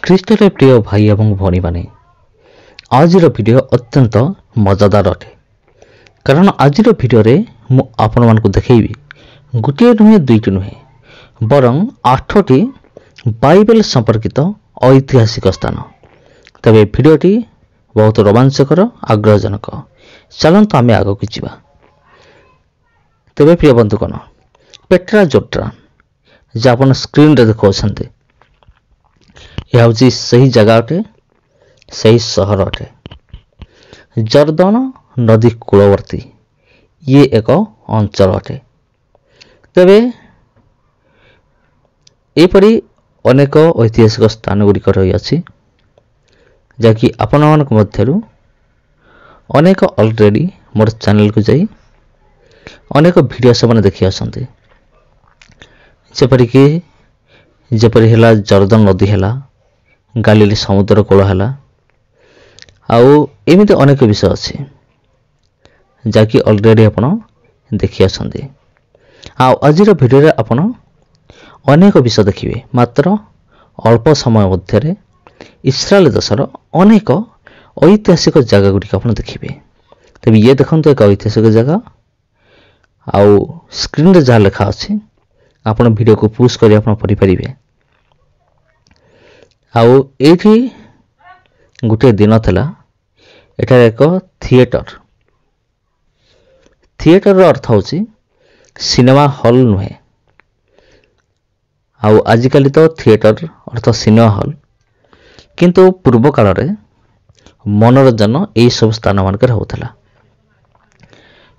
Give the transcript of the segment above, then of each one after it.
ଖ୍ରୀଷ୍ଟରେ ପ୍ରିୟ ଭାଇ ଏବଂ ଭଉଣୀମାନେ, ଆଜିର ଭିଡ଼ିଓ ଅତ୍ୟନ୍ତ ମଜାଦାର ଅଟେ। କାରଣ ଆଜିର ଭିଡ଼ିଓରେ ମୁଁ ଆପଣମାନଙ୍କୁ ଦେଖାଇବି ଗୋଟିଏ ନୁହେଁ ଦୁଇଟି ନୁହେଁ ବରଂ 8ଟି ବାଇବେଲ ସମ୍ପର୍କିତ ଐତିହାସିକ ସ୍ଥାନ। ତେବେ ଭିଡ଼ିଓଟି ବହୁତ ରୋମାଞ୍ଚକର, ଆଗ୍ରହଜନକ। ଚାଲନ୍ତୁ ଆମେ ଆଗକୁ ଯିବା। ତେବେ ପ୍ରିୟ ବନ୍ଧୁଗଣ, ପେଟ୍ରା ଜୋର୍ଡାନ ଯେ ଆପଣ ସ୍କ୍ରିନରେ ଦେଖାଉଛନ୍ତି, ଏହା ହେଉଛି ସେହି ଜାଗା ଅଟେ, ସେହି ସହର ଅଟେ। ଜର୍ଦାନ ନଦୀ କୂଳବର୍ତ୍ତୀ ଇଏ ଏକ ଅଞ୍ଚଳ ଅଟେ। ତେବେ ଏପରି ଅନେକ ଐତିହାସିକ ସ୍ଥାନ ଗୁଡ଼ିକ ରହିଅଛି ଯାହାକି ଆପଣମାନଙ୍କ ମଧ୍ୟରୁ ଅନେକ ଅଲରେଡ଼ି ମୋର ଚ୍ୟାନେଲକୁ ଯାଇ ଅନେକ ଭିଡ଼ିଓ ସେମାନେ ଦେଖି ଆସନ୍ତି। ଯେପରି ହେଲା ଜର୍ଦାନ ନଦୀ ହେଲା, ଗାଲିଲି ସମୁଦ୍ର କୂଳ ହେଲା, ଆଉ ଏମିତି ଅନେକ ବିଷୟ ଅଛି ଯାହାକି ଅଲରେଡ଼ି ଆପଣ ଦେଖି ଆସନ୍ତି। ଆଉ ଆଜିର ଭିଡ଼ିଓରେ ଆପଣ ଅନେକ ବିଷୟ ଦେଖିବେ। ମାତ୍ର ଅଳ୍ପ ସମୟ ମଧ୍ୟରେ ଇସ୍ରାଏଲ ଦେଶର ଅନେକ ଐତିହାସିକ ଜାଗା ଗୁଡ଼ିକ ଆପଣ ଦେଖିବେ। ତେବେ ଇଏ ଦେଖନ୍ତୁ ଏକ ଐତିହାସିକ ଜାଗା, ଆଉ ସ୍କ୍ରିନରେ ଯାହା ଲେଖା ଅଛି ଆପଣ ଭିଡ଼ିଓକୁ ପୁଶ୍ କରି ଆପଣ ପଢ଼ିପାରିବେ। ଆଉ ଏଇଠି ଗୋଟିଏ ଦିନ ଥିଲା, ଏଠାରେ ଏକ ଥିଏଟରର ଅର୍ଥ ହେଉଛି ସିନେମା ହଲ୍ ନୁହେଁ। ଆଉ ଆଜିକାଲି ତ ଥିଏଟର ଅର୍ଥ ସିନେମା ହଲ୍, କିନ୍ତୁ ପୂର୍ବ କାଳରେ ମନୋରଞ୍ଜନ ଏହିସବୁ ସ୍ଥାନମାନଙ୍କରେ ହେଉଥିଲା।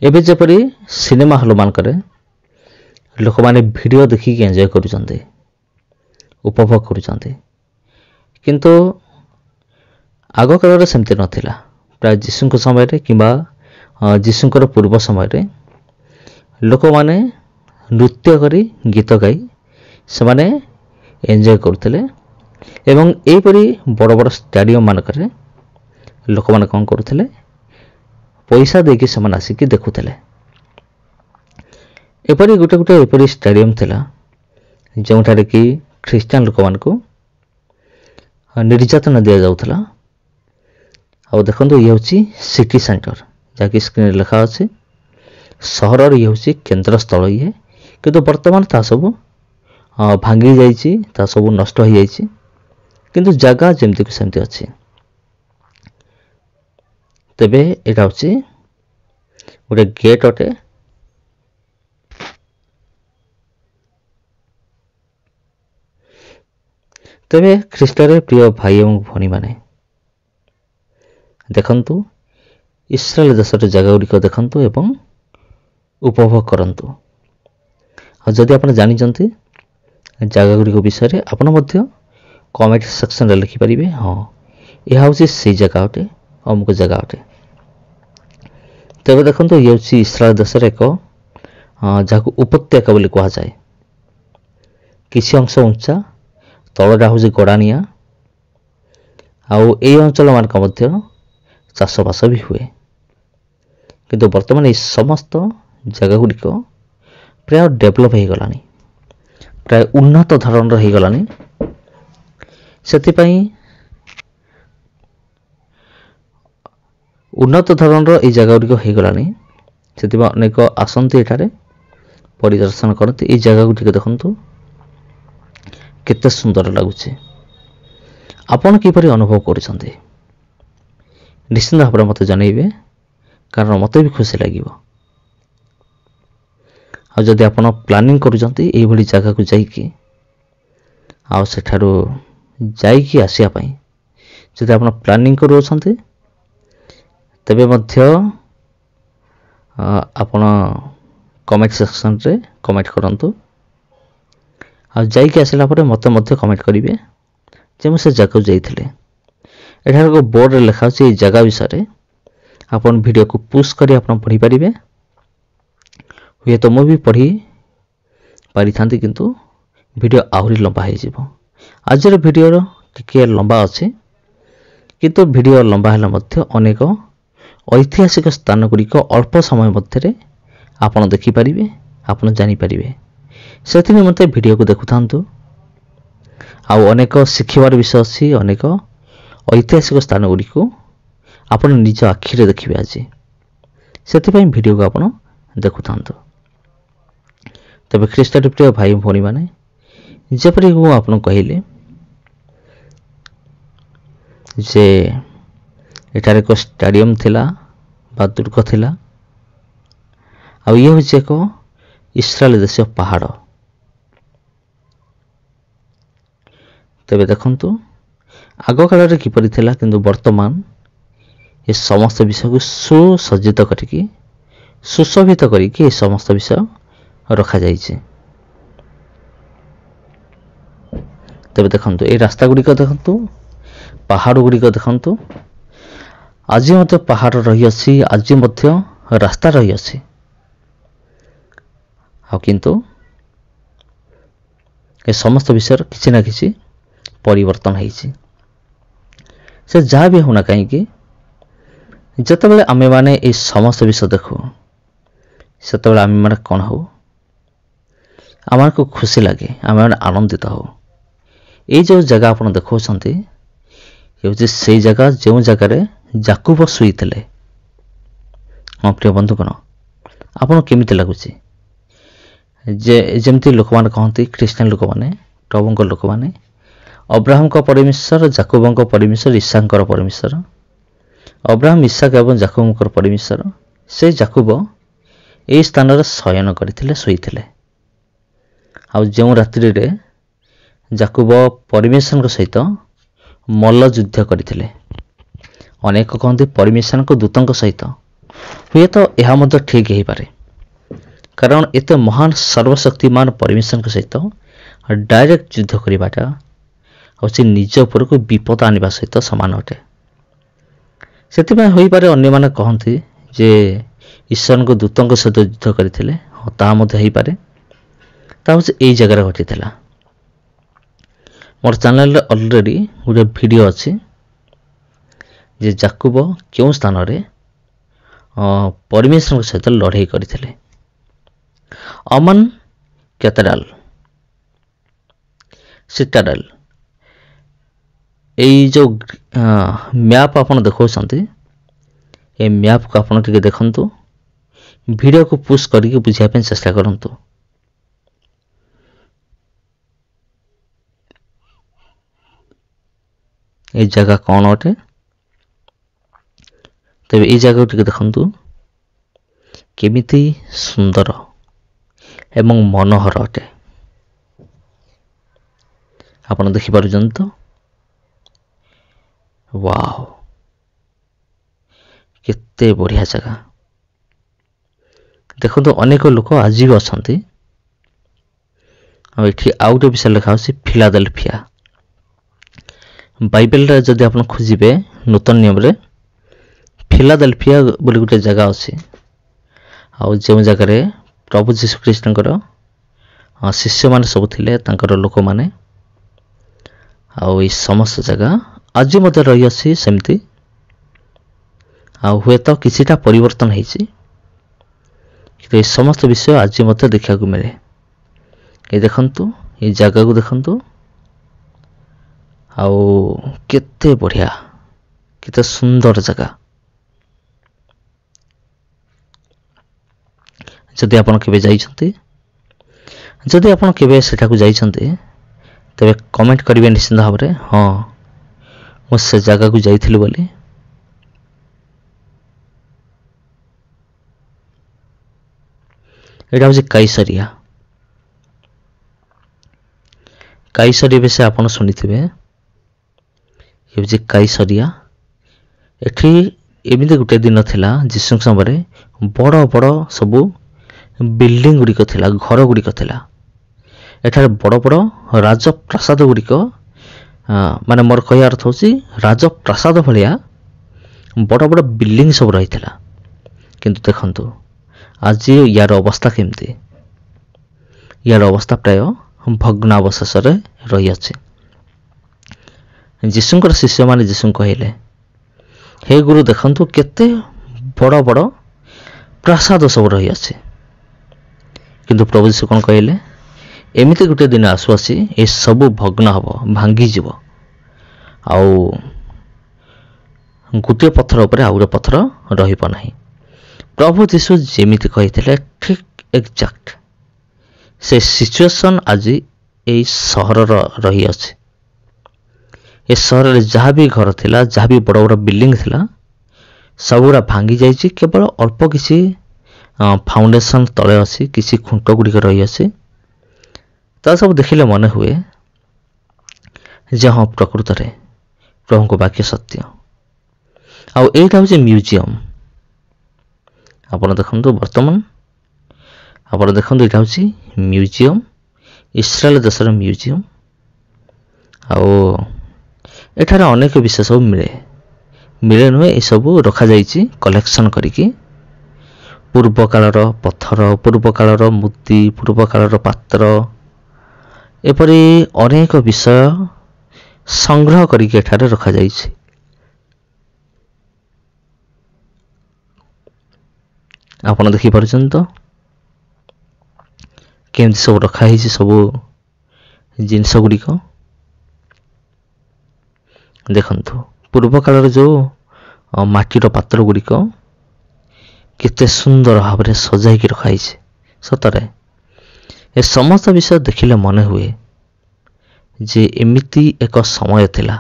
ଏବେ ଯେପରି ସିନେମା ହଲ୍ ମାନଙ୍କରେ ଲୋକମାନେ ଭିଡ଼ିଓ ଦେଖିକି ଏନ୍ଜୟ କରୁଛନ୍ତି, ଉପଭୋଗ କରୁଛନ୍ତି, କିନ୍ତୁ ଆଗକାଳରେ ସେମିତି ନଥିଲା। ପ୍ରାୟ ଯୀଶୁଙ୍କ ସମୟରେ କିମ୍ବା ଯୀଶୁଙ୍କର ପୂର୍ବ ସମୟରେ ଲୋକମାନେ ନୃତ୍ୟ କରି ଗୀତ ଗାଇ ସେମାନେ ଏନ୍ଜୟ କରୁଥିଲେ। ଏବଂ ଏହିପରି ବଡ଼ ବଡ଼ ଷ୍ଟାଡ଼ିୟମ ମାନଙ୍କରେ ଲୋକମାନେ କ'ଣ କରୁଥିଲେ, ପଇସା ଦେଇକି ସେମାନେ ଆସିକି ଦେଖୁଥିଲେ। ଏପରି ଷ୍ଟାଡ଼ିୟମ ଥିଲା ଯେଉଁଠାରେ କି ଖ୍ରୀଷ୍ଟିଆନ ଲୋକମାନଙ୍କୁ ନିର୍ଯାତନା ଦିଆଯାଉଥିଲା। ଆଉ ଦେଖନ୍ତୁ, ଇଏ ହେଉଛି ସିଟି ସେଣ୍ଟର, ଯାହାକି ସ୍କ୍ରିନରେ ଲେଖା ଅଛି। ସହରର ଇଏ ହେଉଛି କେନ୍ଦ୍ରସ୍ଥଳ ଇଏ, କିନ୍ତୁ ବର୍ତ୍ତମାନ ତାହା ସବୁ ଭାଙ୍ଗି ଯାଇଛି, ତାହା ସବୁ ନଷ୍ଟ ହୋଇଯାଇଛି, କିନ୍ତୁ ଜାଗା ଯେମିତିକି ସେମିତି ଅଛି। ତେବେ ଏଇଟା ହେଉଛି ଗୋଟେ ଗେଟ୍ ଅଟେ। ତେବେ ଖ୍ରୀଷ୍ଟରେ ପ୍ରିୟ ଭାଇ ଏବଂ ଭଉଣୀମାନେ, ଦେଖନ୍ତୁ ଇସ୍ରାଏଲ ଦେଶର ଜାଗା ଗୁଡ଼ିକ ଦେଖନ୍ତୁ ଏବଂ ଉପଭୋଗ କରନ୍ତୁ। ଆଉ ଯଦି ଆପଣ ଜାଣିଛନ୍ତି ଜାଗା ଗୁଡ଼ିକ ବିଷୟରେ, ଆପଣ ମଧ୍ୟ କମେଣ୍ଟ ସେକ୍ସନରେ ଲେଖିପାରିବେ, ହଁ ଏହା ହେଉଛି ସେଇ ଜାଗା ଅଟେ, ଅମୁକ ଜାଗା ଅଟେ। ତେବେ ଦେଖନ୍ତୁ, ଇଏ ହେଉଛି ଇସ୍ରାଏଲ ଦେଶର ଏକ ଯାହାକୁ ଉପତ୍ୟକା ବୋଲି କୁହାଯାଏ। କିଛି ଅଂଶ ଉଞ୍ଚା, ତଳଟା ହେଉଛି ଗଡ଼ାଣିଆ, ଆଉ ଏହି ଅଞ୍ଚଳମାନଙ୍କ ମଧ୍ୟ ଚାଷବାସ ବି ହୁଏ। କିନ୍ତୁ ବର୍ତ୍ତମାନ ଏହି ସମସ୍ତ ଜାଗା ଗୁଡ଼ିକ ପ୍ରାୟ ଡେଭଲପ ହୋଇଗଲାଣି, ପ୍ରାୟ ଉନ୍ନତ ଧରଣର ହୋଇଗଲାଣି। ସେଥିପାଇଁ ଉନ୍ନତ ଧରଣର ଏହି ଜାଗା ଗୁଡ଼ିକ ହୋଇଗଲାଣି, ସେଥିପାଇଁ ଅନେକ ଆସନ୍ତି ଏଠାରେ ପରିଦର୍ଶନ କରନ୍ତି। ଏହି ଜାଗା ଗୁଡ଼ିକ ଦେଖନ୍ତୁ କେତେ ସୁନ୍ଦର ଲାଗୁଛି। ଆପଣ କିପରି ଅନୁଭବ କରୁଛନ୍ତି ନିଶ୍ଚିନ୍ତ ଭାବରେ ମୋତେ ଜଣାଇବେ, କାରଣ ମୋତେ ବି ଖୁସି ଲାଗିବ। ଆଉ ଯଦି ଆପଣ ପ୍ଲାନିଂ କରୁଛନ୍ତି ଏଇଭଳି ଜାଗାକୁ ଯାଇକି, ଆଉ ସେଠାରୁ ଯାଇକି ଆସିବା ପାଇଁ ଯଦି ଆପଣ ପ୍ଲାନିଂ କରୁଅଛନ୍ତି, ତେବେ ମଧ୍ୟ ଆପଣ କମେଣ୍ଟ ସେକ୍ସନରେ କମେଣ୍ଟ କରନ୍ତୁ। ଆଉ ଯାଇକି ଆସିଲା ପରେ ମୋତେ ମଧ୍ୟ କମେଣ୍ଟ କରିବେ ଯେ ମୁଁ ସେ ଜାଗାକୁ ଯାଇଥିଲି। ଏଠାରେ ଏକ ବୋର୍ଡ଼ରେ ଲେଖା ଅଛି ଏହି ଜାଗା ବିଷୟରେ। ଆପଣ ଭିଡ଼ିଓକୁ ପୁଶ୍ କରି ଆପଣ ପଢ଼ିପାରିବେ। ହୁଏତ ମୁଁ ବି ପଢ଼ି ପାରିଥାନ୍ତି, କିନ୍ତୁ ଭିଡ଼ିଓ ଆହୁରି ଲମ୍ବା ହୋଇଯିବ। ଆଜିର ଭିଡ଼ିଓର ଟିକିଏ ଲମ୍ବା ଅଛି, କିନ୍ତୁ ଭିଡ଼ିଓ ଲମ୍ବା ହେଲେ ମଧ୍ୟ ଅନେକ ଐତିହାସିକ ସ୍ଥାନ ଗୁଡ଼ିକ ଅଳ୍ପ ସମୟ ମଧ୍ୟରେ ଆପଣ ଦେଖିପାରିବେ, ଆପଣ ଜାଣିପାରିବେ। ସେଥି ନିମନ୍ତେ ଭିଡ଼ିଓକୁ ଦେଖୁଥାନ୍ତୁ। ଆଉ ଅନେକ ଶିଖିବାର ବିଷୟ ଅଛି। ଅନେକ ଐତିହାସିକ ସ୍ଥାନ ଗୁଡ଼ିକୁ ଆପଣ ନିଜ ଆଖିରେ ଦେଖିବେ ଆଜି। ସେଥିପାଇଁ ଭିଡ଼ିଓକୁ ଆପଣ ଦେଖୁଥାନ୍ତୁ। ତେବେ ଖ୍ରୀଷ୍ଟରେ ପ୍ରିୟ ଭାଇ ଭଉଣୀମାନେ, ଯେପରି ମୁଁ ଆପଣଙ୍କୁ କହିଲି ଯେ ଏଠାରେ ଏକ ଷ୍ଟାଡ଼ିୟମ୍ ଥିଲା ବା ଦୁର୍ଗ ଥିଲା, ଆଉ ଇଏ ହେଉଛି ଏକ ଇସ୍ରାଏଲ ଦେଶୀୟ ପାହାଡ଼। ତେବେ ଦେଖନ୍ତୁ ଆଗକାଳରେ କିପରି ଥିଲା, କିନ୍ତୁ ବର୍ତ୍ତମାନ ଏ ସମସ୍ତ ବିଷୟକୁ ସୁସଜ୍ଜିତ କରିକି ସୁଶୋଭିତ କରିକି ଏ ସମସ୍ତ ବିଷୟ ରଖାଯାଇଛି। ତେବେ ଦେଖନ୍ତୁ এই ରାସ୍ତା ଗୁଡ଼ିକ ଦେଖନ୍ତୁ, ପାହାଡ଼ ଗୁଡ଼ିକ ଦେଖନ୍ତୁ, ଆଜି ମଧ୍ୟ ପାହାଡ଼ ରହିଅଛି, ଆଜି ମଧ୍ୟ ରାସ୍ତା ରହିଅଛି। ଆଉ କିନ୍ତୁ ଏ ସମସ୍ତ ବିଷୟର କିଛି ନା କିଛି ପରିବର୍ତ୍ତନ ହେଇଛି। ସେ ଯାହା ବି ହେଉନା କାହିଁକି, ଯେତେବେଳେ ଆମେମାନେ এই ସମସ୍ତ ବିଷୟ ଦେଖୁ, ସେତେବେଳେ ଆମେମାନେ କ'ଣ ହଉ, ଆମକୁ ଖୁସି ଲାଗେ, ଆମେମାନେ ଆନନ୍ଦିତ ହଉ। এই ଯେଉଁ ଜାଗା ଆପଣ ଦେଖାଉଛନ୍ତି ହେଉଛି ସେଇ ଜାଗା ଯେଉଁ ଜାଗାରେ ଯାକୁବ ଶୋଇଥିଲେ। ମୋ ପ୍ରିୟ ବନ୍ଧୁଗଣ, ଆପଣ କେମିତି ଲାଗୁଛି? ଯେମିତି ଲୋକମାନେ କହନ୍ତି, ଖ୍ରୀଷ୍ଟିଆନ ଲୋକମାନେ, ପ୍ରଭୁଙ୍କ ଲୋକମାନେ, ଅବ୍ରାହମଙ୍କ ପରମେଶ୍ୱର, ଯାକୁବଙ୍କ ପରମେଶ୍ୱର, ଇସାକଙ୍କର ପରମେଶ୍ୱର। ଅବ୍ରାହମ, ଇସାକ ଏବଂ ଯାକୁବଙ୍କର ପରମେଶ୍ୱର। ସେ ଯାକୁବ ଏହି ସ୍ଥାନରେ ଶୟନ କରିଥିଲେ, ଶୋଇଥିଲେ। ଆଉ ଯେଉଁ ରାତ୍ରିରେ ଯାକୁବ ପରମେଶ୍ୱରଙ୍କ ସହିତ ମଲ୍ଲ ଯୁଦ୍ଧ କରିଥିଲେ, ଅନେକ କହନ୍ତି ପରମେଶ୍ୱରଙ୍କ ଦୂତଙ୍କ ସହିତ। ହୁଏତ ଏହା ମଧ୍ୟ ଠିକ୍ ହେଇପାରେ, କାରଣ ଏତେ ମହାନ ସର୍ବଶକ୍ତିମାନ ପରମେଶ୍ୱରଙ୍କ ସହିତ ଡାଇରେକ୍ଟ ଯୁଦ୍ଧ କରିବାଟା ହେଉଛି ନିଜ ଉପରକୁ ବିପଦ ଆଣିବା ସହିତ ସମାନ ଅଟେ। ସେଥିପାଇଁ ହୋଇପାରେ ଅନ୍ୟମାନେ କହନ୍ତି ଯେ ଈଶ୍ୱରଙ୍କ ଦୂତଙ୍କ ସହିତ ଯୁଦ୍ଧ କରିଥିଲେ। ହଁ, ତାହା ମଧ୍ୟ ହେଇପାରେ। ତା ହେଉଛି ଏଇ ଜାଗାରେ ଘଟିଥିଲା। ମୋର ଚ୍ୟାନେଲରେ ଅଲରେଡ଼ି ଗୋଟେ ଭିଡ଼ିଓ ଅଛି ଯେ ଯାକୁବ କେଉଁ ସ୍ଥାନରେ ପରମେଶ୍ୱରଙ୍କ ସହିତ ଲଢ଼େଇ କରିଥିଲେ। ଅମନ ସିଟାଡେଲ, এই ଯେଉଁ ମ୍ୟାପ୍ ଆପଣ ଦେଖାଉଛନ୍ତି, ଏ ମ୍ୟାପ୍କୁ ଆପଣ ଟିକେ ଦେଖନ୍ତୁ, ଭିଡ଼ିଓକୁ ପୁଶ୍ କରିକି ବୁଝିବା ପାଇଁ ଚେଷ୍ଟା କରନ୍ତୁ। এই ଜାଗା କ'ଣ ଅଟେ? ତେବେ এই ଜାଗାକୁ ଟିକେ ଦେଖନ୍ତୁ, କେମିତି ସୁନ୍ଦର ଏବଂ ମନୋହର ଅଟେ। ଆପଣ ଦେଖିପାରୁଛନ୍ତି ତ? ୱାଓ, କେତେ ବଢ଼ିଆ ଜାଗା। ଦେଖନ୍ତୁ ଅନେକ ଲୋକ ଆଜି ବି ଅଛନ୍ତି। ଆଉ ଏଠି ଆଉ ଗୋଟେ ବିଷୟ ଲେଖା ହେଉଛି ଫିଲାଦେଲଫିଆ। ବାଇବେଲରେ ଯଦି ଆପଣ ଖୋଜିବେ ନୂତନ ନିୟମରେ, ଫିଲାଦେଲଫିଆ ବୋଲି ଗୋଟେ ଜାଗା ଅଛି। ଆଉ ଯେଉଁ ଜାଗାରେ ପ୍ରଭୁ ଯୀଶୁଖ୍ରୀଷ୍ଟଙ୍କର ଶିଷ୍ୟମାନେ ସବୁ ଥିଲେ, ତାଙ୍କର ଲୋକମାନେ। ଆଉ এই ସମସ୍ତ ଜାଗା ଆଜି ମଧ୍ୟ ରହିଅଛି ସେମିତି। ଆଉ ହୁଏତ କିଛିଟା ପରିବର୍ତ୍ତନ ହେଇଛି, କିନ୍ତୁ এই ସମସ୍ତ ବିଷୟ ଆଜି ମଧ୍ୟ ଦେଖିବାକୁ ମିଳେ। ଏ ଦେଖନ୍ତୁ, এই ଜାଗାକୁ ଦେଖନ୍ତୁ, ଆଉ କେତେ ବଢ଼ିଆ, କେତେ ସୁନ୍ଦର ଜାଗା। ଯଦି ଆପଣ କେବେ ଯାଇଛନ୍ତି, ଯଦି ଆପଣ କେବେ ସେଠାକୁ ଯାଇଛନ୍ତି, ତେବେ କମେଣ୍ଟ କରିବେ ନିଶ୍ଚିନ୍ତ ଭାବରେ, ହଁ ମୁଁ ସେ ଜାଗାକୁ ଯାଇଥିଲି ବୋଲି। ଏଇଟା ହେଉଛି କାଇସରିଆ। କାଇସରିଆ ବିଷୟ ଆପଣ ଶୁଣିଥିବେ। ଏ ହେଉଛି କାଇସରିଆ। ଏଠି ଏମିତି ଗୋଟେ ଦିନ ଥିଲା ଯୀଶୁଙ୍କ ସମୟରେ, ବଡ଼ ବଡ଼ ସବୁ ବିଲ୍ଡିଂ ଗୁଡ଼ିକ ଥିଲା, ଘର ଗୁଡ଼ିକ ଥିଲା। ଏଠାରେ ବଡ଼ ବଡ଼ ରାଜପ୍ରାସାଦ ଗୁଡ଼ିକ, ମାନେ ମୋର କହିବା ଅର୍ଥ ହେଉଛି ରାଜପ୍ରାସାଦ ଭଳିଆ ବଡ଼ ବଡ଼ ବିଲ୍ଡିଂ ସବୁ ରହିଥିଲା। କିନ୍ତୁ ଦେଖନ୍ତୁ ଆଜି ୟାର ଅବସ୍ଥା କେମିତି? ୟାର ଅବସ୍ଥା ପ୍ରାୟ ଭଗ୍ନାବଶେଷରେ ରହିଅଛି। ଯୀଶୁଙ୍କର ଶିଷ୍ୟମାନେ ଯୀଶୁଙ୍କୁ କହିଲେ, ହେ ଗୁରୁ, ଦେଖନ୍ତୁ କେତେ ବଡ଼ ବଡ଼ ପ୍ରାସାଦ ସବୁ ରହିଅଛି। କିନ୍ତୁ ପ୍ରଭୁ ଯୀଶୁ କ'ଣ କହିଲେ? एमती गोटे दिन आसु आसी ए सबू भग्न हम भांगीज आउ गोटे पत्थर उपर आउ गोटे पत्थर रहिब नाही। प्रभु यीशु जेमिति कहिथिले ठीक एक्जाक्ट से सिचुएशन आज ए सहर रही अछि। ए सहर रे जहाँ भी घर थिला, जहाँ भी बड़ बड़ बिल्डिंग थिला, सबुरा भांगी जाइछि। केवल अल्प किसी फाउंडेशन तले अछि, किसी खुंट गुड़िक रही अछि। ता सब देखिले मन हुए जे हाँ प्रकृत रे प्रभु को वाक्य सत्य। आउ एटा होछि म्यूजियम। आपण देखंतु वर्तमान आपण देखंतु एटा होछि म्यूजियम, इस्राएल देशर म्यूजियम। आउ एठार अनेक विषय सब मिले नुहे ए सब रखा जाइछि कलेक्शन करिकी। पूर्व कालर पत्थर, पूर्व कालर मूर्ति, पूर्व कालर पात्र, एपरि अनेक विषय संग्रह करिके एठारे रखा जाइछि। आपण देखि पारुछन तो केमती सब रखा है सब जिनस गुड़िक। देखंतु पूर्व कालर जो माटीर पात्र गुड़िक केते सुंदर भाव में सजाई की रखाई है। सतरे ए समस्त विषय देखिले मन हुए जे एमिति एक समय थिला।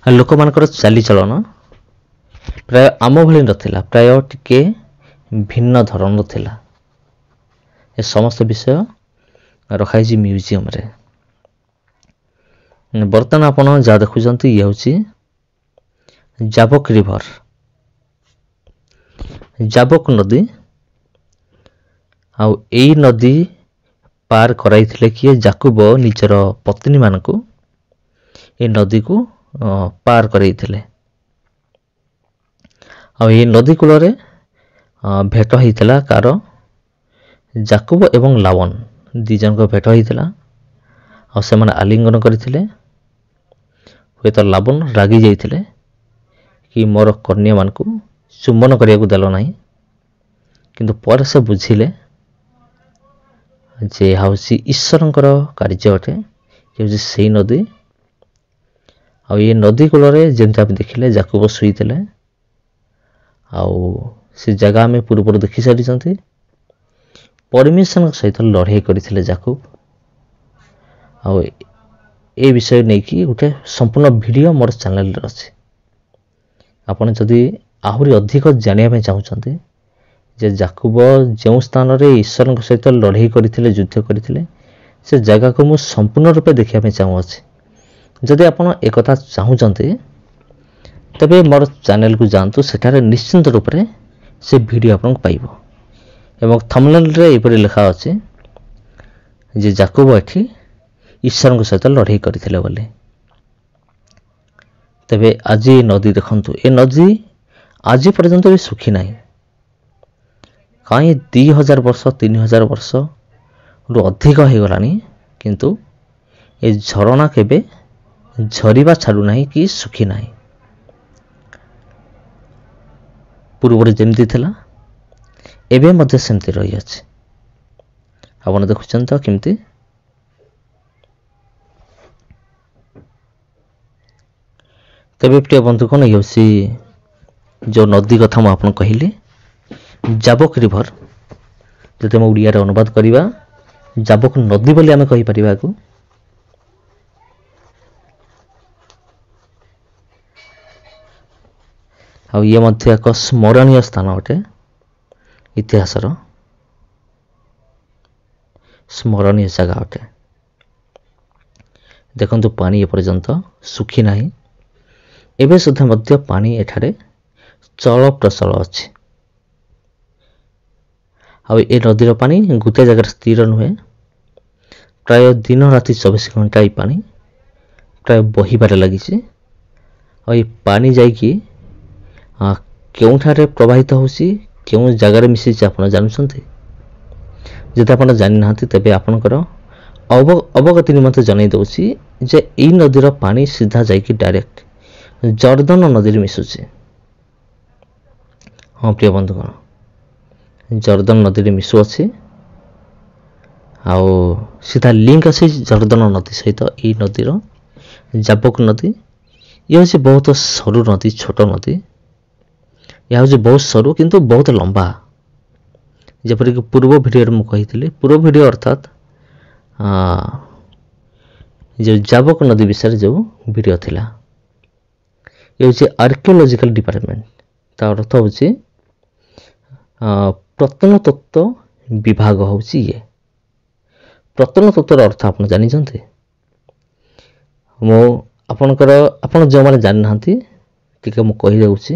लोक मानकर चाली चलन प्राय आम भली नथिला, प्राय टिके भिन्न धरण थिला। ए समस्त विषय रखाई म्यूजियम रे। बर्तमान आपण जहाँ देखुंत ये हूँ जाबक रिवर, जाबक नदी। आउ एई नदी पार कराइथिले किए जाकुब निजर पत्नी मानकु ए नदी को पार करैथिले। आउ ए नदी कूल रे भेट होइथिला कार जाकुब एवं लावन दी जन को भेट होइथिला। आउ से माने आलिंगन करथिले। हुए तो लावन रागी जाइथिले कि मोर कन्या मानकु चुंबन करिया को देलो नाही, किंतु पर से बुझिले जे हाउसी ईश्वरंकर कार्य अटे। जे सेही नदी। आउ ये नदी कूल रे जेमति आप देखिले जाकुब सुईथिले। आउ से जगह में पूर्व देखि सारी परमेश्वर सहित लड़ाई करथिले जाकुब। आउ ए विषय नहीं कि गोटे संपूर्ण वीडियो मोर चैनल रे अछि। आपण जदि आहुरी अधिक जानिया में चाहूचंती जे जाकुब जो स्थान रे ईश्वर सहित लड़ाई करथिले, युद्ध करथिले, से जगह को मु संपूर्ण रूपे देखिया में चाहू अछि। जदि आपण एक कथा चाहूचंती तबे मोर चैनल को जानतु। सेठारे निश्चिंत रूप रे से वीडियो आपन पाइबो। एवं थंबनेल रे एपरि लिखा अछि जे जाकुब एठी ईश्वर सहित लड़ाई करथिले बोली। तबे आज ये नदी देखंतु, ए नदी आज पर्यंत भी सुखी नाही। कहीं 2000 वर्ष 3000 वर्ष रु अधिक हो गलानी, किंतु ए झरणा केबे झरिबा छाडू नाही कि सुखी नाही। पूर्व जेमती थिला एबे मध्य सेमती रही अछि। आपण देखुछन तो केमती। तबे प्रिय बंधु कौन होसी जो नदी कथा मुझे आपन कहली जाबक रिवर। जदि हम ओडिया रे अनुवाद करिबा जाबक नदी बोली आमे कहि परिबा को। आउ ये मध्य एक स्मरणीय स्थान अटे, इतिहासर स्मरणीय जगह अटे। देखंतु पानी एपर्यंत सुखी नाही। एबे सुधा मध्य पानी एठारे चल प्रचल अछि। आउ ए नदीर पानी गोटे जगह स्थिर नुहे। प्राय दिन राति 24 घंटा ये पानी प्राय बहिबार लगी। और ये पानी जाइकी केउठारे प्रवाहित होसी, केउ जगार मिसी आपण जानुछंती। जदि आपण जानि नाहंती तबे आपणकर अवगति निमंते जणाई दउछि जे एई नदीर पानी सीधा जाइकी डायरेक्ट जर्दन नदी मिसुचे। हाँ प्रिय बंधुगण, जर्दन नदी मिसु अच्छी। ଆଉ ସିଧା ଲିଙ୍କ୍ ଅଛି ଜର୍ଦ୍ଦନ ନଦୀ ସହିତ। ଏଇ ନଦୀର ଯାବକ ନଦୀ ଇଏ ହେଉଛି ବହୁତ ସରୁ ନଦୀ, ଛୋଟ ନଦୀ। ଏହା ହେଉଛି ବହୁତ ସରୁ କିନ୍ତୁ ବହୁତ ଲମ୍ବା। ଯେପରିକି ପୂର୍ବ ଭିଡ଼ିଓରେ ମୁଁ କହିଥିଲି, ପୂର୍ବ ଭିଡ଼ିଓ ଅର୍ଥାତ୍ ଯେଉଁ ଯାବକ ନଦୀ ବିଷୟରେ ଯେଉଁ ଭିଡ଼ିଓ ଥିଲା। ଏ ହେଉଛି ଆର୍କିଓଲୋଜିକାଲ ଡିପାର୍ଟମେଣ୍ଟ। ତା ଅର୍ଥ ହେଉଛି ପ୍ରତ୍ନତତ୍ତ୍ୱ ବିଭାଗ ହେଉଛି ଇଏ। ପ୍ରତ୍ନତତ୍ତ୍ୱର ଅର୍ଥ ଆପଣ ଜାଣିଛନ୍ତି? ଆପଣ ଯେଉଁମାନେ ଜାଣିନାହାନ୍ତି ଟିକେ ମୁଁ କହିଦେଉଛି।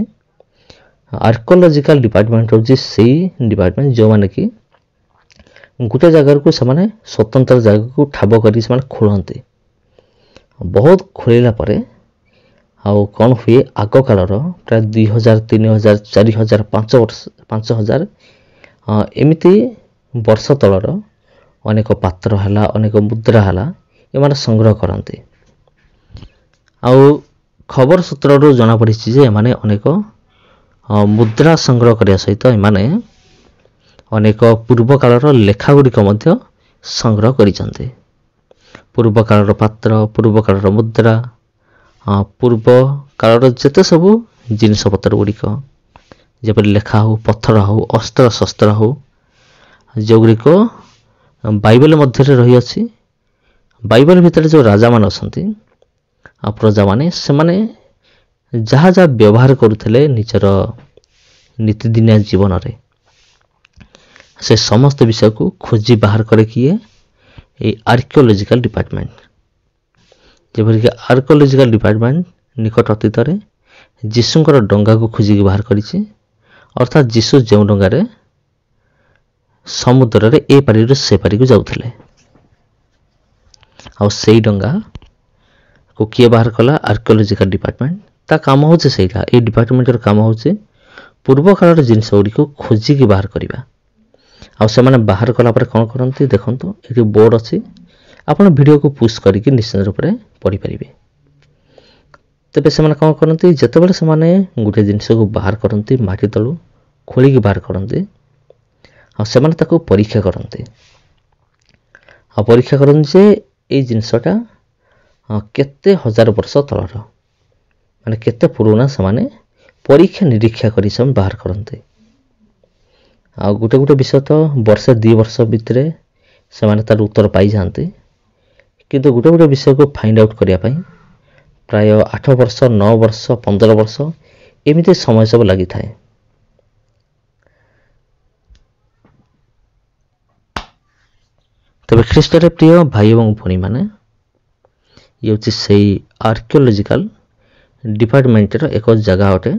ଆର୍କିଓଲୋଜିକାଲ ଡିପାର୍ଟମେଣ୍ଟ ହେଉଛି ସେଇ ଡିପାର୍ଟମେଣ୍ଟ ଯେଉଁମାନେ କି ଗୋଟେ ଜାଗାକୁ ସେମାନେ ସ୍ୱତନ୍ତ୍ର ଜାଗାକୁ ଠାବ କରି ସେମାନେ ଖୋଳନ୍ତି। ବହୁତ ଖୋଳିଲା ପରେ ଆଉ କ'ଣ ହୁଏ, ଆଗକାଳର ପ୍ରାୟ 2000, 3000, 4000, 5000 ଏମିତି ବର୍ଷ ତଳର ଅନେକ ପାତ୍ର ହେଲା, ଅନେକ ମୁଦ୍ରା ହେଲା, ଏମାନେ ସଂଗ୍ରହ କରନ୍ତି। ଆଉ ଖବର ସୂତ୍ରରୁ ଜଣାପଡ଼ିଛି ଯେ ଏମାନେ ଅନେକ ମୁଦ୍ରା ସଂଗ୍ରହ କରିବା ସହିତ ଏମାନେ ଅନେକ ପୂର୍ବକାଳର ଲେଖା ଗୁଡ଼ିକ ମଧ୍ୟ ସଂଗ୍ରହ କରିଛନ୍ତି। ପୂର୍ବ କାଳର ପାତ୍ର, ପୂର୍ବ କାଳର ମୁଦ୍ରା, ପୂର୍ବ କାଳର ଯେତେ ସବୁ ଜିନିଷପତ୍ର ଗୁଡ଼ିକ, ଯେପରି ଲେଖା ହେଉ, ପଥର ହେଉ, ଅସ୍ତ୍ରଶସ୍ତ୍ର ହେଉ, ଯେଉଁଗୁଡ଼ିକ ବାଇବେଲ ମଧ୍ୟରେ ରହିଅଛି। ବାଇବେଲ ଭିତରେ ଯେଉଁ ରାଜାମାନେ ଅଛନ୍ତି, ପ୍ରଜାମାନେ, ସେମାନେ ଯାହା ଯାହା ବ୍ୟବହାର କରୁଥିଲେ ନିଜର ନୀତିଦିନିଆ ଜୀବନରେ, ସେ ସମସ୍ତ ବିଷୟକୁ ଖୋଜି ବାହାର କରେ କିଏ? ଏଇ ଆର୍କିଓଲୋଜିକାଲ ଡିପାର୍ଟମେଣ୍ଟ। ଯେପରିକି ଆର୍କିଓଲୋଜିକାଲ ଡିପାର୍ଟମେଣ୍ଟ ନିକଟ ଅତୀତରେ ଯୀଶୁଙ୍କର ଡଙ୍ଗାକୁ ଖୋଜିକି ବାହାର କରିଛି। ଅର୍ଥାତ୍ ଯୀଶୁ ଯେଉଁ ଡଙ୍ଗାରେ ସମୁଦ୍ରରେ ଏ ପାରିରୁ ସେ ପାରିକୁ ଯାଉଥିଲେ, ଆଉ ସେଇ ଡଙ୍ଗାକୁ କିଏ ବାହାର କଲା? Archaeological department. ତା କାମ ହେଉଛି ସେଇଟା। ଏଇ ଡିପାର୍ଟମେଣ୍ଟର କାମ ହେଉଛି ପୂର୍ବ କାଳର ଜିନିଷ ଗୁଡ଼ିକୁ ଖୋଜିକି ବାହାର କରିବା। ଆଉ ସେମାନେ ବାହାର କଲା ପରେ କ'ଣ କରନ୍ତି? ଦେଖନ୍ତୁ, ଏଠି ବୋର୍ଡ଼ ଅଛି, ଆପଣ ଭିଡ଼ିଓକୁ ପୁଶ୍ କରିକି ନିଶ୍ଚିତ ରୂପରେ ପଢ଼ିପାରିବେ। ତେବେ ସେମାନେ କ'ଣ କରନ୍ତି? ଯେତେବେଳେ ସେମାନେ ଗୋଟିଏ ଜିନିଷକୁ ବାହାର କରନ୍ତି, ମାଟି ତଳୁ ଖୋଳିକି ବାହାର କରନ୍ତି, ଆଉ ସେମାନେ ତାକୁ ପରୀକ୍ଷା କରନ୍ତି। ଆଉ ପରୀକ୍ଷା କରନ୍ତି ଯେ ଏଇ ଜିନିଷଟା କେତେ ହଜାର ବର୍ଷ ତଳର, ମାନେ କେତେ ପୁରୁଣା, ସେମାନେ ପରୀକ୍ଷା ନିରୀକ୍ଷା କରି ସେମାନେ ବାହାର କରନ୍ତି। ଆଉ ଗୋଟେ ଗୋଟେ ବିଷୟ ତ ବର୍ଷେ 2 ବର୍ଷ ଭିତରେ ସେମାନେ ତାର ଉତ୍ତର ପାଇଯାଆନ୍ତି। କିନ୍ତୁ ଗୋଟେ ଗୋଟେ ବିଷୟକୁ ଫାଇଣ୍ଡ ଆଉଟ୍ କରିବା ପାଇଁ ପ୍ରାୟ 8 ବର୍ଷ, 9 ବର୍ଷ, 15 ବର୍ଷ ଏମିତି ସମୟ ସବୁ ଲାଗିଥାଏ। ତେବେ ଖ୍ରୀଷ୍ଟରେ ପ୍ରିୟ ଭାଇ ଏବଂ ଭଉଣୀମାନେ, ଇଏ ହେଉଛି ସେଇ ଆର୍କିଓଲୋଜିକାଲ ଡିପାର୍ଟମେଣ୍ଟର ଏକ ଜାଗା ଅଟେ।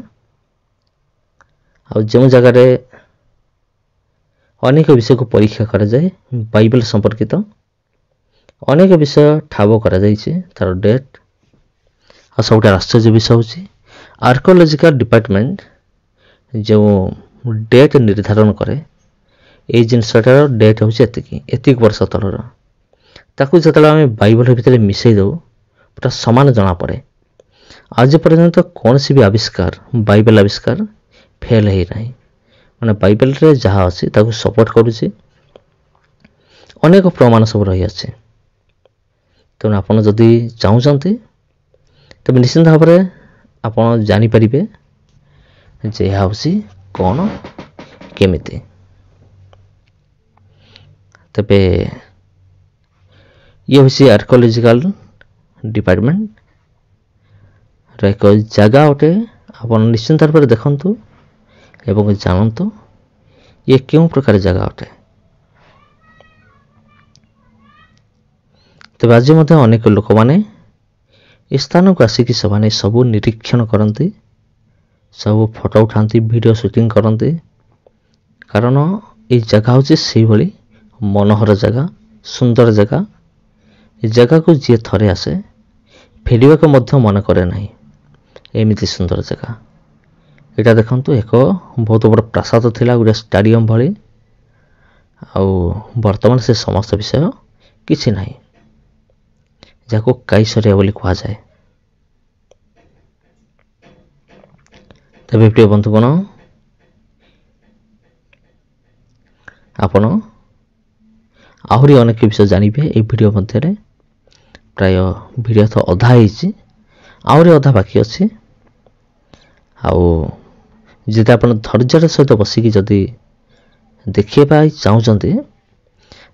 ଆଉ ଯେଉଁ ଜାଗାରେ ଅନେକ ବିଷୟକୁ ପରୀକ୍ଷା କରାଯାଏ, ବାଇବେଲ ସମ୍ପର୍କିତ ଅନେକ ବିଷୟ ଠାବ କରାଯାଇଛି, ତାର ଡେଟ୍। ଆଉ ସବୁଠାରୁ ଆଶ୍ଚର୍ଯ୍ୟ ବିଷୟ ହେଉଛି ଆର୍କିଓଲୋଜିକାଲ ଡିପାର୍ଟମେଣ୍ଟ ଯେଉଁ ଡେଟ୍ ନିର୍ଦ୍ଧାରଣ କରେ, ଏଇ ଜିନିଷଟାର ଡେଟ୍ ହେଉଛି ଏତିକି ବର୍ଷ ତଳର। ତାକୁ ଯେତେବେଳେ ଆମେ ବାଇବେଲ ଭିତରେ ମିଶାଇ ଦେଉ, ପୁରା ସମାନ ଜଣାପଡ଼େ। ଆଜି ପର୍ଯ୍ୟନ୍ତ କୌଣସି ବି ଆବିଷ୍କାର, ବାଇବେଲ ଆବିଷ୍କାର ଫେଲ୍ ହେଇନାହିଁ। ମାନେ ବାଇବେଲରେ ଯାହା ଅଛି ତାକୁ ସପୋର୍ଟ କରୁଛି, ଅନେକ ପ୍ରମାଣ ସବୁ ରହିଅଛି। ତେଣୁ ଆପଣ ଯଦି ଚାହୁଁଛନ୍ତି, ତେବେ ନିଶ୍ଚିନ୍ତ ଭାବରେ ଆପଣ ଜାଣିପାରିବେ ଯେ ଏହା ହେଉଛି କ'ଣ, କେମିତି। ତେବେ ଇଏ ହେଉଛି ଆର୍କିଓଲୋଜିକାଲ ଡିପାର୍ଟମେଣ୍ଟର ଏକ ଜାଗା ଅଟେ। ଆପଣ ନିଶ୍ଚିନ୍ତ ଭାବରେ ଦେଖନ୍ତୁ ଏବଂ ଜାଣନ୍ତୁ ଇଏ କେଉଁ ପ୍ରକାର ଜାଗା ଅଟେ। ତେବେ ଆଜି ମଧ୍ୟ ଅନେକ ଲୋକମାନେ ଏ ସ୍ଥାନକୁ ଆସିକି ସେମାନେ ସବୁ ନିରୀକ୍ଷଣ କରନ୍ତି, ସବୁ ଫଟୋ ଉଠାନ୍ତି, ଭିଡ଼ିଓ ସୁଟିଂ କରନ୍ତି। କାରଣ ଏଇ ଜାଗା ହେଉଛି ସେଇଭଳି ମନୋହର ଜାଗା, ସୁନ୍ଦର ଜାଗା। ଏ ଜାଗାକୁ ଯିଏ ଥରେ ଆସେ ଫେରିବାକୁ ମଧ୍ୟ ମନେ କରେ ନାହିଁ, ଏମିତି ସୁନ୍ଦର ଜାଗା। ଏଇଟା ଦେଖନ୍ତୁ, ଏକ ବହୁତ ବଡ଼ ପ୍ରାସାଦ ଥିଲା, ଗୋଟେ ଷ୍ଟାଡ଼ିୟମ ଭଳି। ଆଉ ବର୍ତ୍ତମାନ ସେ ସମସ୍ତ ବିଷୟ କିଛି ନାହିଁ, ଯାହାକୁ କାଇସରିଆ ବୋଲି କୁହାଯାଏ। ତେବେ ପ୍ରିୟ ବନ୍ଧୁଗଣ, ଆପଣ ଆହୁରି ଅନେକ ବିଷୟ ଜାଣିବେ ଏହି ଭିଡ଼ିଓ ମଧ୍ୟରେ। ପ୍ରାୟ ଭିଡ଼ିଓ ତ ଅଧା ହେଇଛି, ଆହୁରି ଅଧା ବାକି ଅଛି। ଆଉ ଯଦି ଆପଣ ଧୈର୍ଯ୍ୟର ସହିତ ବସିକି ଯଦି ଦେଖିବା ପାଇଁ ଚାହୁଁଛନ୍ତି,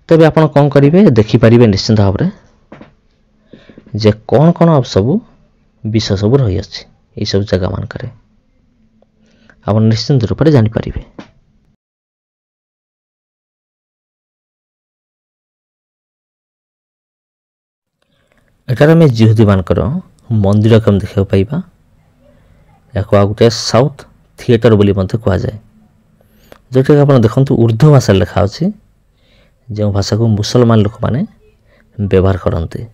ତେବେ ଆପଣ କ'ଣ କରିବେ, ଦେଖିପାରିବେ ନିଶ୍ଚିନ୍ତ ଭାବରେ ଯେ କ'ଣ କ'ଣ ସବୁ ବିଷୟ ସବୁ ରହିଅଛି ଏଇସବୁ ଜାଗାମାନଙ୍କରେ, ଆପଣ ନିଶ୍ଚିନ୍ତ ରୂପରେ ଜାଣିପାରିବେ। ଏଠାରେ ଆମେ ଜିହୁଦୀମାନଙ୍କର ମନ୍ଦିର କେମିତି ଦେଖିବାକୁ ପାଇବା। ଏହାକୁ ଆଉ ଗୋଟେ ସାଉଥ୍ ଥିଏଟର ବୋଲି ମଧ୍ୟ କୁହାଯାଏ, ଯେଉଁଟାକି ଆପଣ ଦେଖନ୍ତୁ ଉର୍ଦ୍ଦୁ ଭାଷାରେ ଲେଖା ଅଛି, ଯେଉଁ ଭାଷାକୁ ମୁସଲମାନ ଲୋକମାନେ ବ୍ୟବହାର କରନ୍ତି।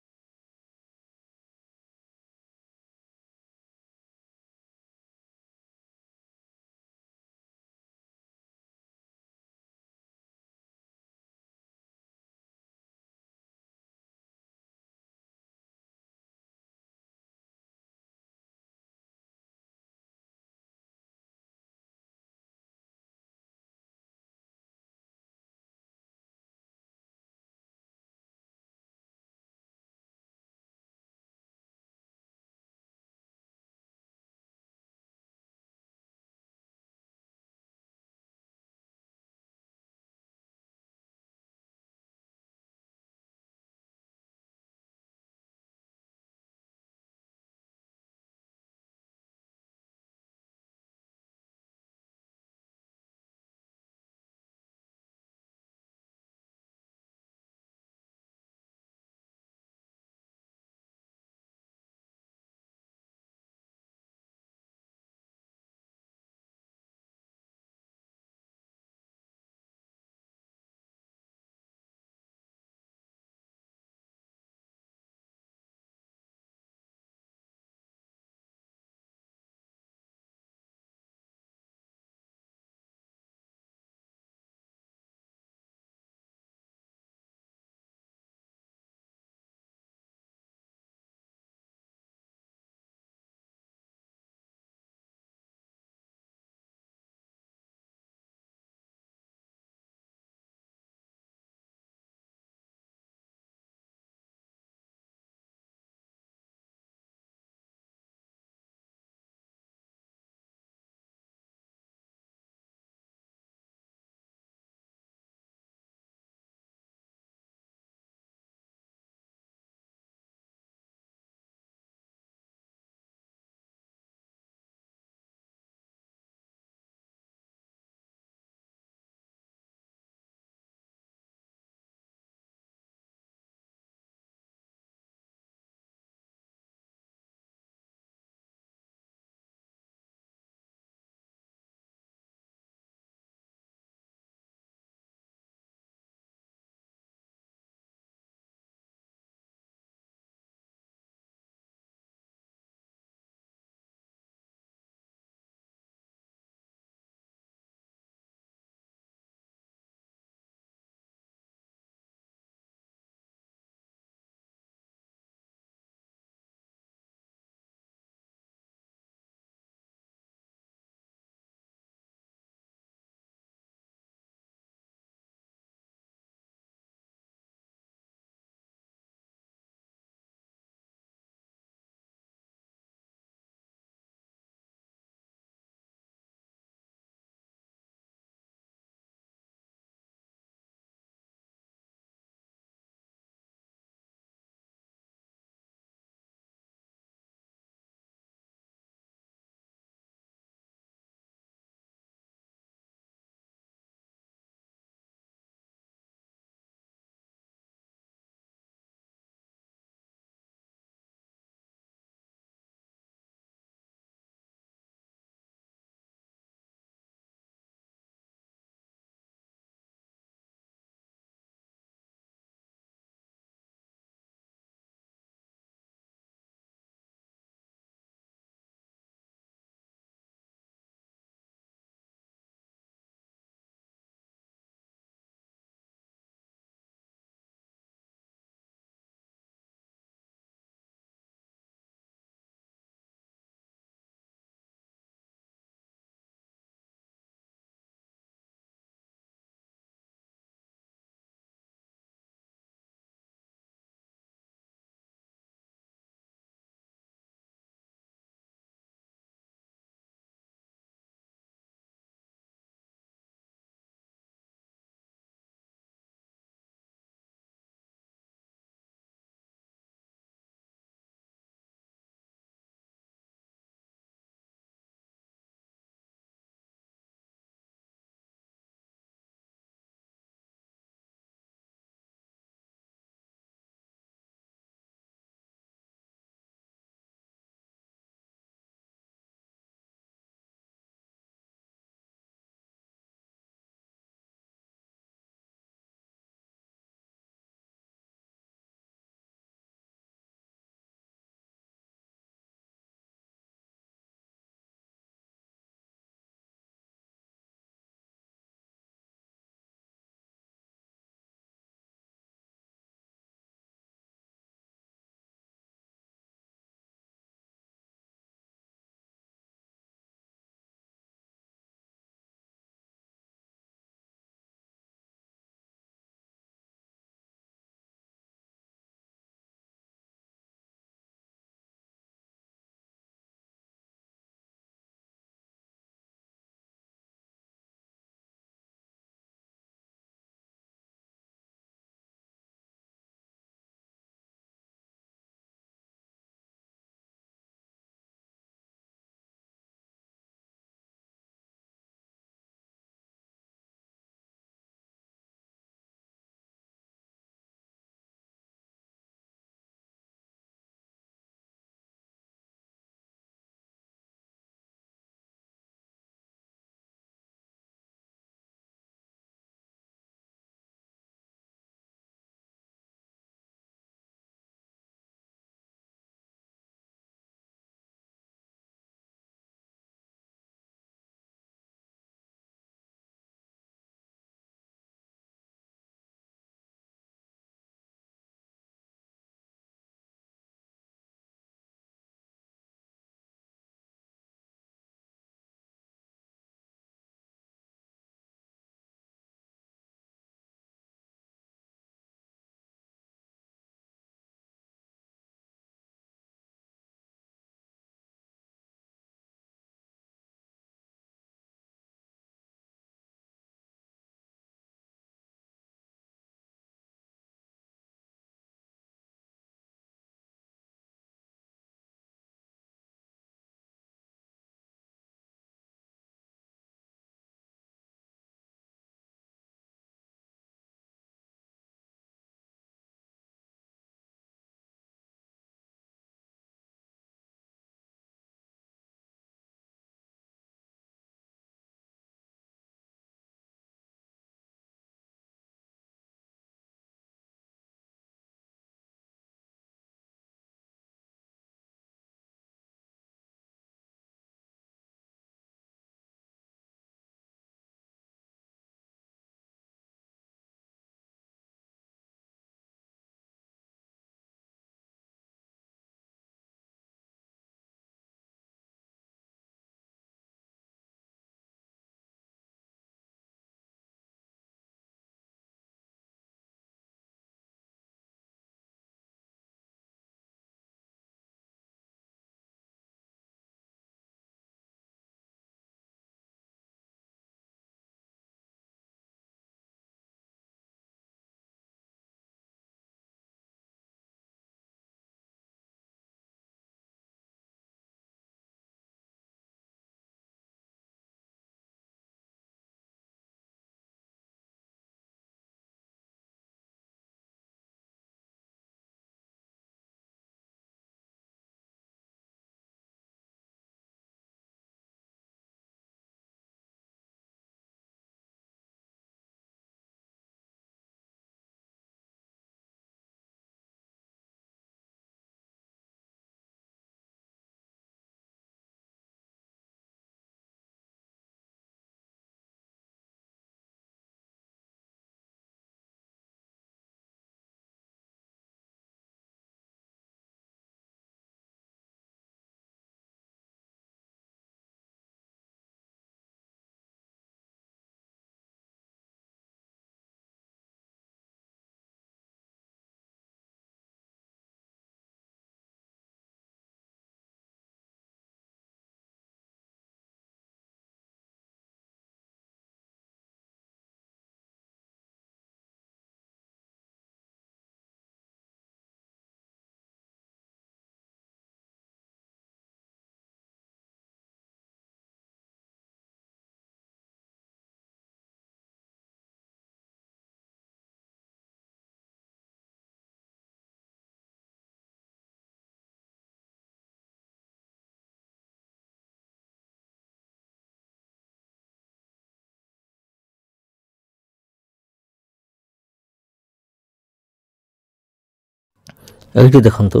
ଏଇଠି ଦେଖନ୍ତୁ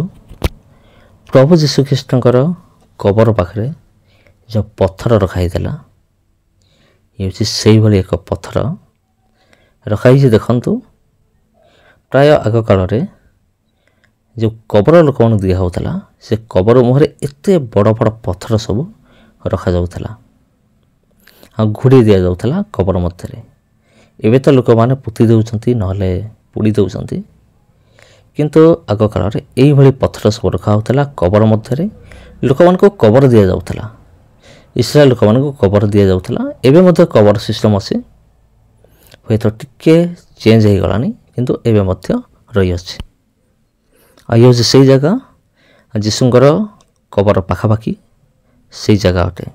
ପ୍ରଭୁ ଯୀଶୁଖ୍ରୀଷ୍ଟଙ୍କର କବର ପାଖରେ ଯେଉଁ ପଥର ରଖାହେଇଥିଲା ଇଏ ହେଉଛି ସେଇଭଳି ଏକ ପଥର ରଖାହେଇଛି। ଦେଖନ୍ତୁ ପ୍ରାୟ ଆଗକାଳରେ ଯେଉଁ କବର ଲୋକମାନଙ୍କୁ ଦିଆହେଉଥିଲା ସେ କବର ମୁହଁରେ ଏତେ ବଡ଼ ବଡ଼ ପଥର ସବୁ ରଖାଯାଉଥିଲା ଆଉ ଘୋଡ଼େଇ ଦିଆଯାଉଥିଲା କବର ମଧ୍ୟରେ। ଏବେ ତ ଲୋକମାନେ ପୋତି ଦେଉଛନ୍ତି ନହେଲେ ପୋଡ଼ି ଦେଉଛନ୍ତି, କିନ୍ତୁ ଆଗକାଳରେ ଏଇଭଳି ପଥର ସବୁ ରଖାହେଉଥିଲା କବର ମଧ୍ୟରେ। ଲୋକମାନଙ୍କୁ କବର ଦିଆଯାଉଥିଲା, ଇସ୍ରାଏଲ ଲୋକମାନଙ୍କୁ କବର ଦିଆଯାଉଥିଲା। ଏବେ ମଧ୍ୟ କବର ସିଷ୍ଟମ୍ ଅଛି, ହୁଏତ ଟିକେ ଚେଞ୍ଜ ହୋଇଗଲାଣି କିନ୍ତୁ ଏବେ ମଧ୍ୟ ରହିଅଛି। ଆଉ ଇଏ ହେଉଛି ସେଇ ଜାଗା ଯୀଶୁଙ୍କର କବର ପାଖାପାଖି ସେଇ ଜାଗା ଅଟେ।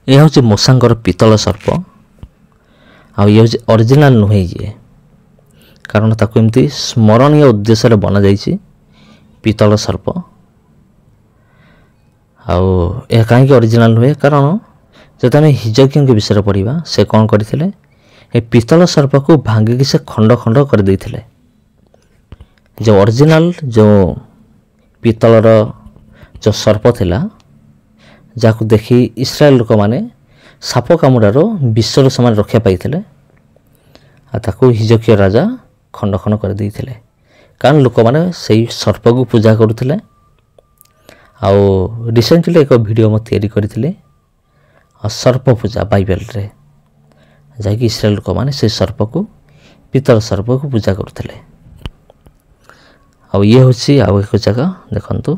ଏହା ହେଉଛି ମୂଷାଙ୍କର ପିତ୍ତଳ ସର୍ପ। ଆଉ ଇଏ ହେଉଛି ଅରିଜିନାଲ ନୁହେଁ ଇଏ, କାରଣ ତାକୁ ଏମିତି ସ୍ମରଣୀୟ ଉଦ୍ଦେଶ୍ୟରେ ବନାଯାଇଛି ପିତ୍ତଳ ସର୍ପ। ଆଉ ଏହା କାହିଁକି ଅରିଜିନାଲ ନୁହେଁ, କାରଣ ଯଦି ଆମେ ହିଜକିଙ୍କ ବିଷୟରେ ପଢ଼ିବା ସେ କ'ଣ କରିଥିଲେ, ଏ ପିତ୍ତଳ ସର୍ପକୁ ଭାଙ୍ଗିକି ସେ ଖଣ୍ଡ ଖଣ୍ଡ କରିଦେଇଥିଲେ। ଯେଉଁ ଅରିଜିନାଲ ଯେଉଁ ପିତ୍ତଳର ଯେଉଁ ସର୍ପ ଥିଲା, ଯାହାକୁ ଦେଖି ଇସ୍ରାଏଲ ଲୋକମାନେ ସାପ କାମୁଡ଼ାରୁ ବିଶ୍ୱରୁ ସେମାନେ ରକ୍ଷା ପାଇଥିଲେ, ଆଉ ତାକୁ ହିଜକିୟ ରାଜା ଖଣ୍ଡ ଖଣ୍ଡ କରିଦେଇଥିଲେ। କାରଣ ଲୋକମାନେ ସେଇ ସର୍ପକୁ ପୂଜା କରୁଥିଲେ। ଆଉ ରିସେଣ୍ଟଲି ଏକ ଭିଡ଼ିଓ ମୁଁ ତିଆରି କରିଥିଲି ସର୍ପ ପୂଜା ବାଇବେଲରେ, ଯାହାକି ଇସ୍ରାଏଲ ଲୋକମାନେ ସେଇ ସର୍ପକୁ ପିତ୍ତଳ ସର୍ପକୁ ପୂଜା କରୁଥିଲେ। ଆଉ ଇଏ ହେଉଛି ଆଉ ଏକ ଜାଗା ଦେଖନ୍ତୁ।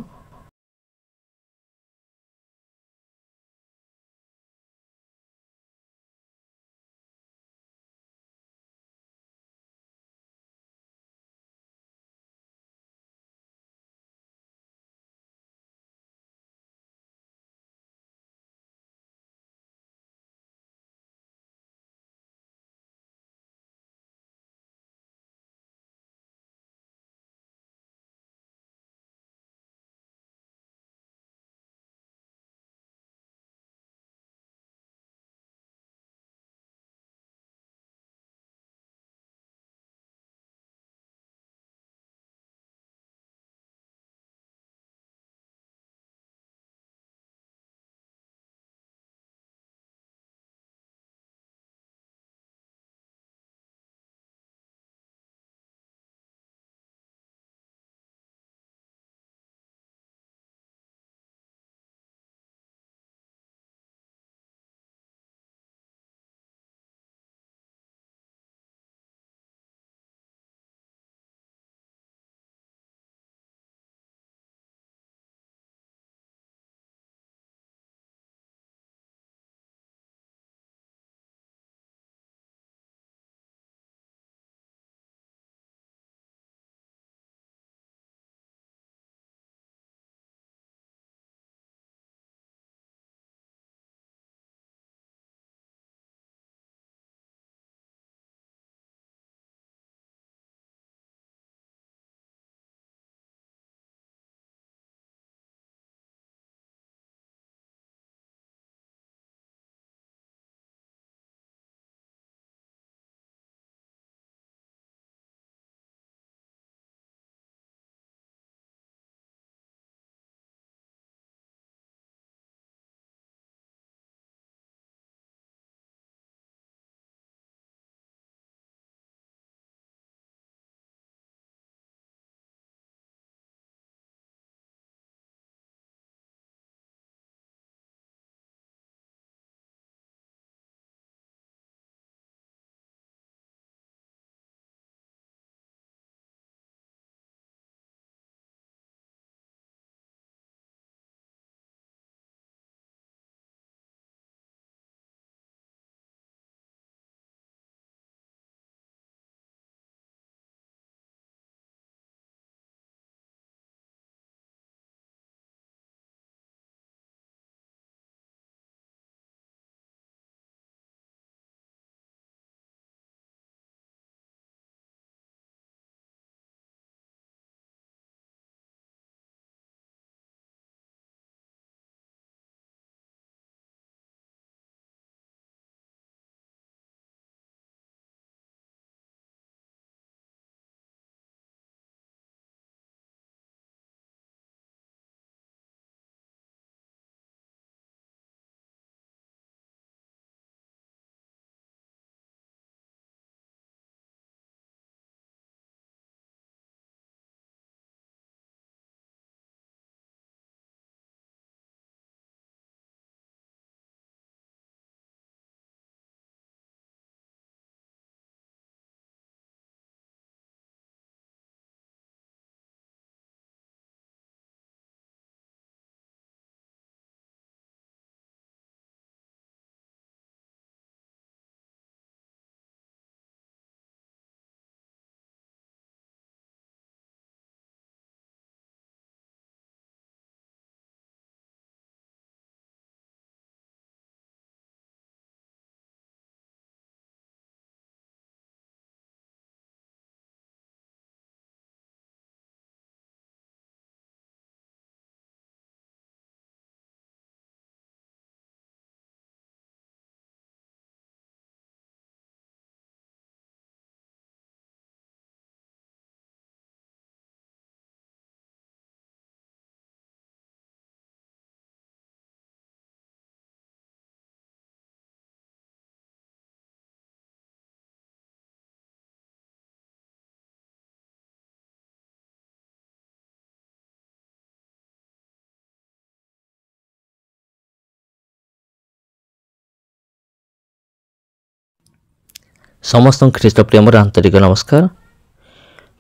समस्त ख्रीष्ट प्रेम आंतरिक नमस्कार।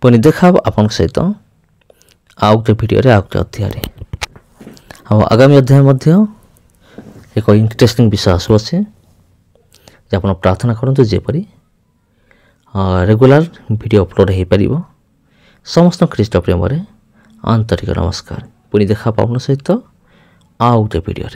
पुणी देखा आपण सहित आउ गोटे भिडियो आउ गोटे अध्याय आगामी अध्याय एक इंटरेस्टिंग विषय आसु अच्छे आप प्रार्थना करूँ जेपरी रेगुलर वीडियो अपलोड हो पार। समस्त ख्रीष्ट प्रेम आंतरिक नमस्कार। पुणी देखा आपण सहित आउ गोटे भिडियो।